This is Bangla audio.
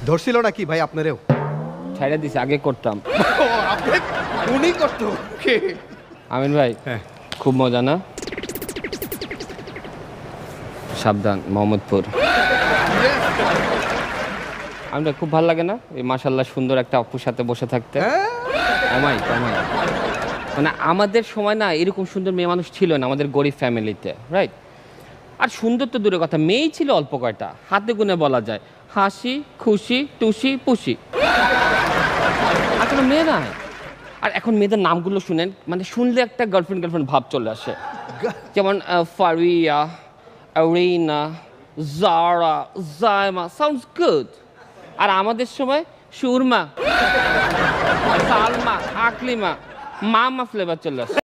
ধরছিল নাকি ভাই আপনারেও? ছাইড়া দিছে, আগে করতাম। উনি করতো কে? আমিন ভাই, হ্যাঁ খুব মজা না? সাবধান, মোহাম্মদপুর। আমিন ভাই, খুব ভালো লাগে না এই মাশাআল্লাহ সুন্দর একটা অপুর সাথে বসে থাকতে? কমাই কমাই, মানে আমাদের সময় না এরকম সুন্দর মেয়ে মানুষ ছিল না আমাদের গরিব ফ্যামিলিতে, রাইট? আর সুন্দর তো দূরে কথা, মেয়েই ছিল অল্প কয়টা, হাতে গুনে বলা যায়। হাসি খুশি টুসি পুষি, আর কোনো মেয়ে নাই। আর এখন মেয়েদের নামগুলো শুনেন, মানে শুনলে একটা গার্লফ্রেন্ড গার্লফ্রেন্ড ভাব চলে আসে। যেমন ফারিয়া, আরিনা, জারা, জায়মা, সাউন্ডস গুড। আর আমাদের সময় সুরমা, সালমা, আকলিমা, মামা ফ্লেভার চলে আসে।